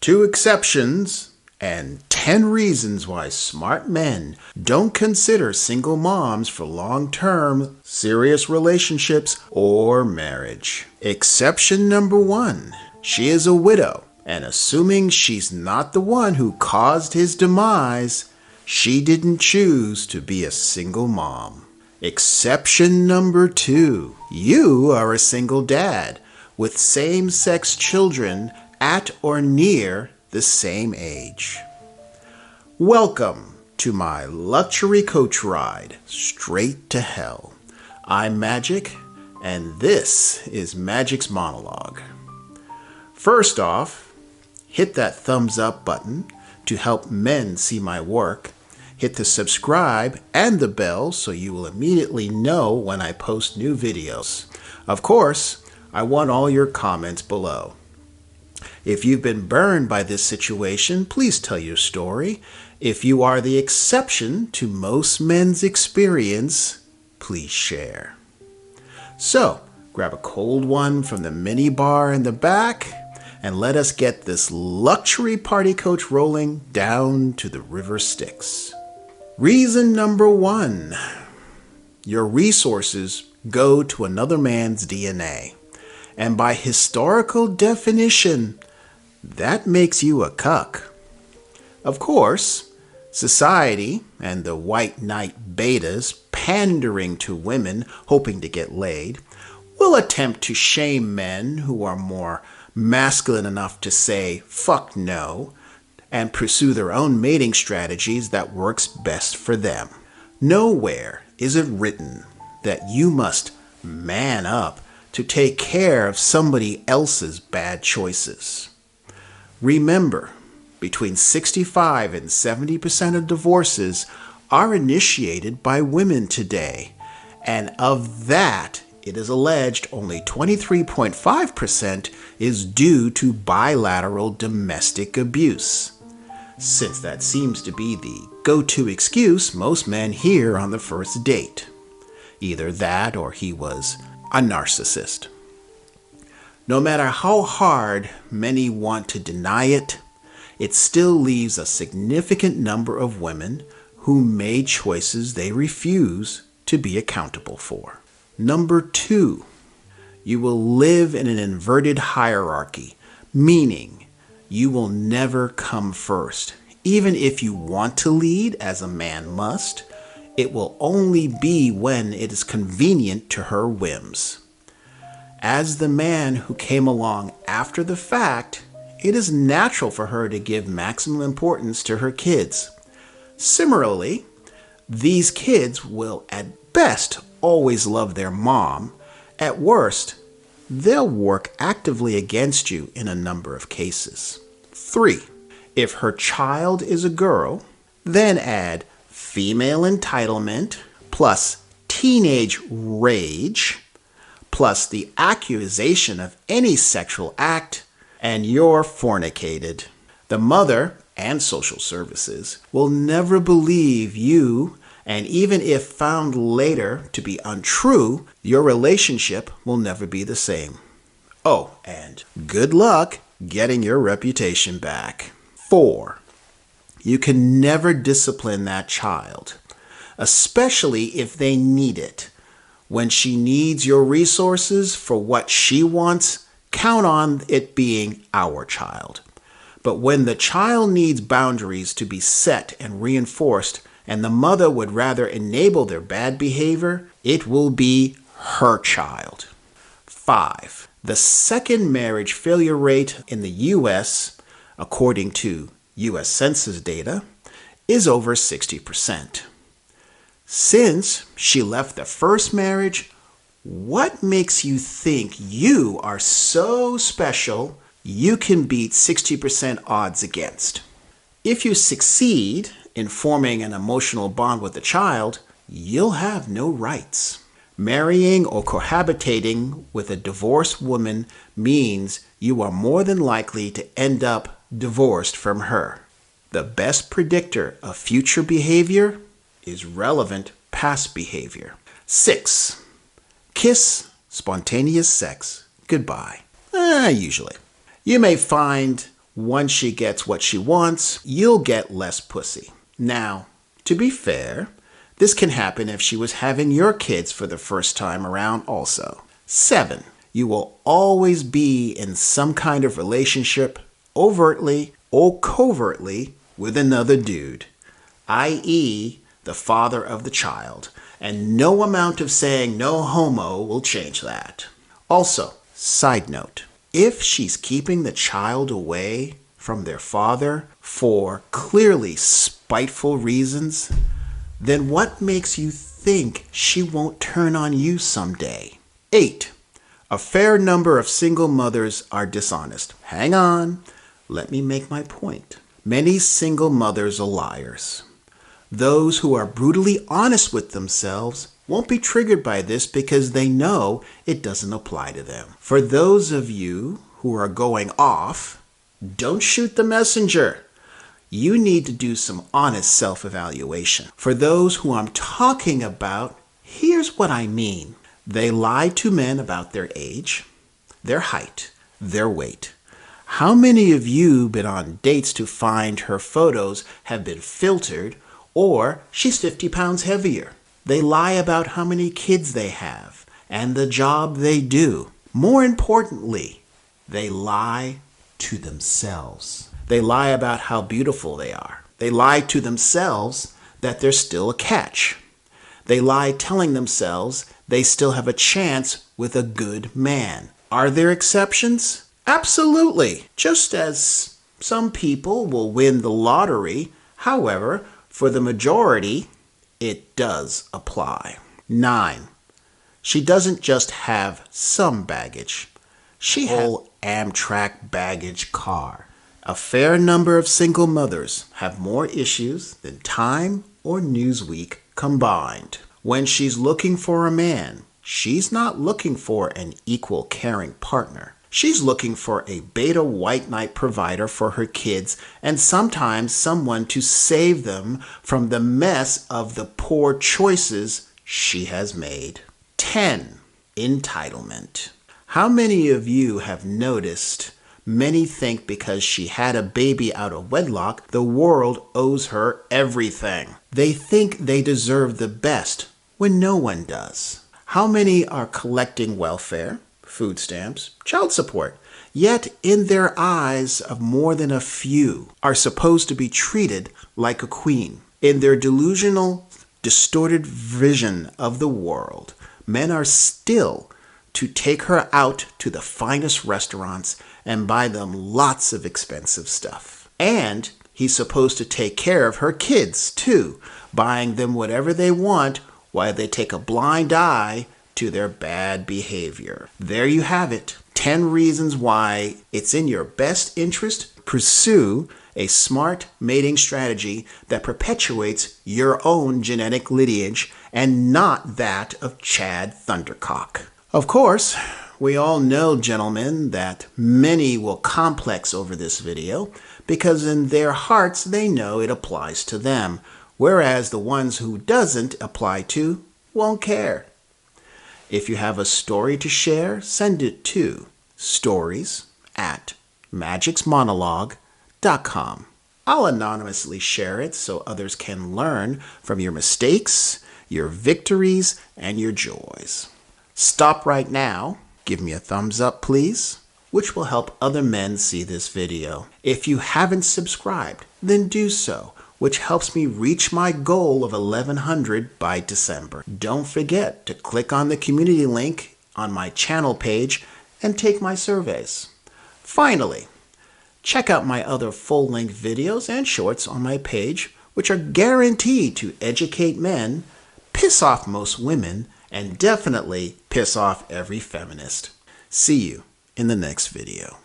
2 exceptions and 10 reasons why smart men don't consider single moms for long-term, serious relationships or marriage. Exception number 1. She is a widow, and assuming she's not the one who caused his demise, she didn't choose to be a single mom. Exception number 2. You are a single dad with same-sex children at or near the same age. Welcome to my luxury coach ride straight to hell. I'm Magic, and this is Magic's Monologue. First off, hit that thumbs up button to help men see my work. Hit the subscribe and the bell so you will immediately know when I post new videos. Of course, I want all your comments below. If you've been burned by this situation, please tell your story. If you are the exception to most men's experience, please share. So, grab a cold one from the mini bar in the back and let us get this luxury party coach rolling down to the river Styx. Reason number 1. Your resources go to another man's DNA. And by historical definition, that makes you a cuck. Of course, society and the white knight betas pandering to women hoping to get laid will attempt to shame men who are more masculine enough to say fuck no and pursue their own mating strategies that works best for them. Nowhere is it written that you must man up to take care of somebody else's bad choices. Remember, between 65 and 70% of divorces are initiated by women today, and of that, it is alleged only 23.5% is due to bilateral domestic abuse. Since that seems to be the go-to excuse most men hear on the first date. Either that or he was a narcissist. No matter how hard many want to deny it, it still leaves a significant number of women who made choices they refuse to be accountable for. Number 2, you will live in an inverted hierarchy, meaning you will never come first. Even if you want to lead, as a man must, it will only be when it is convenient to her whims. As the man who came along after the fact, it is natural for her to give maximum importance to her kids. Similarly, these kids will at best always love their mom. At worst, they'll work actively against you in a number of cases. 3. If her child is a girl, then add female entitlement plus teenage rage plus the accusation of any sexual act, and you're fornicated. The mother and social services will never believe you, and even if found later to be untrue, your relationship will never be the same. Oh, and good luck getting your reputation back. 4. You can never discipline that child, especially if they need it. When she needs your resources for what she wants, count on it being our child. But when the child needs boundaries to be set and reinforced, and the mother would rather enable their bad behavior, it will be her child. 5. The second marriage failure rate in the U.S., according to U.S. Census data, is over 60%. Since she left the first marriage, what makes you think you are so special you can beat 60% odds against? If you succeed in forming an emotional bond with the child, you'll have no rights. Marrying or cohabitating with a divorced woman means you are more than likely to end up divorced from her. The best predictor of future behavior is relevant past behavior. 6. Kiss, spontaneous sex, goodbye. Usually. You may find Once she gets what she wants, you'll get less pussy. Now, to be fair, this can happen if she was having your kids for the first time around also. 7. You will always be in some kind of relationship, overtly or covertly, with another dude, i.e., the father of the child, and no amount of saying no homo will change that. Also, side note, if she's keeping the child away from their father for clearly spiteful reasons, then what makes you think she won't turn on you someday? 8. A fair number of single mothers are dishonest. Hang on, let me make my point. Many single mothers are liars. Those who are brutally honest with themselves won't be triggered by this because they know it doesn't apply to them. For those of you who are going off, don't shoot the messenger. You need to do some honest self-evaluation. For those who I'm talking about, here's what I mean. They lie to men about their age, their height, their weight. How many of you been on dates to find her photos have been filtered or she's 50 pounds heavier? They lie about how many kids they have and the job they do. More importantly, they lie to themselves. They lie about how beautiful they are. They lie to themselves that there's still a catch. They lie telling themselves they still have a chance with a good man. Are there exceptions? Absolutely. Just as some people will win the lottery, however, for the majority, it does apply. 9. She doesn't just have some baggage. She has a whole Amtrak baggage car. A fair number of single mothers have more issues than Time or Newsweek combined. When she's looking for a man, she's not looking for an equal caring partner. She's looking for a beta white knight provider for her kids and sometimes someone to save them from the mess of the poor choices she has made. 10. Entitlement. How many of you have noticed many think because she had a baby out of wedlock, the world owes her everything? They think they deserve the best when no one does. How many are collecting welfare, food stamps, child support, yet in their eyes of more than a few are supposed to be treated like a queen? In their delusional, distorted vision of the world, men are still to take her out to the finest restaurants and buy them lots of expensive stuff. And he's supposed to take care of her kids too, buying them whatever they want while they take a blind eye to their bad behavior. There you have it. 10 reasons why it's in your best interest to pursue a smart mating strategy that perpetuates your own genetic lineage and not that of Chad Thundercock. Of course, we all know, gentlemen, that many will complex over this video because in their hearts they know it applies to them, whereas the ones who doesn't apply to won't care. If you have a story to share, send it to stories@magicsmonologue.com. I'll anonymously share it so others can learn from your mistakes, your victories, and your joys. Stop right now. Give me a thumbs up, please, which will help other men see this video. If you haven't subscribed, then do so, which helps me reach my goal of 1,100 by December. Don't forget to click on the community link on my channel page and take my surveys. Finally, check out my other full-length videos and shorts on my page, which are guaranteed to educate men, piss off most women, and definitely piss off every feminist. See you in the next video.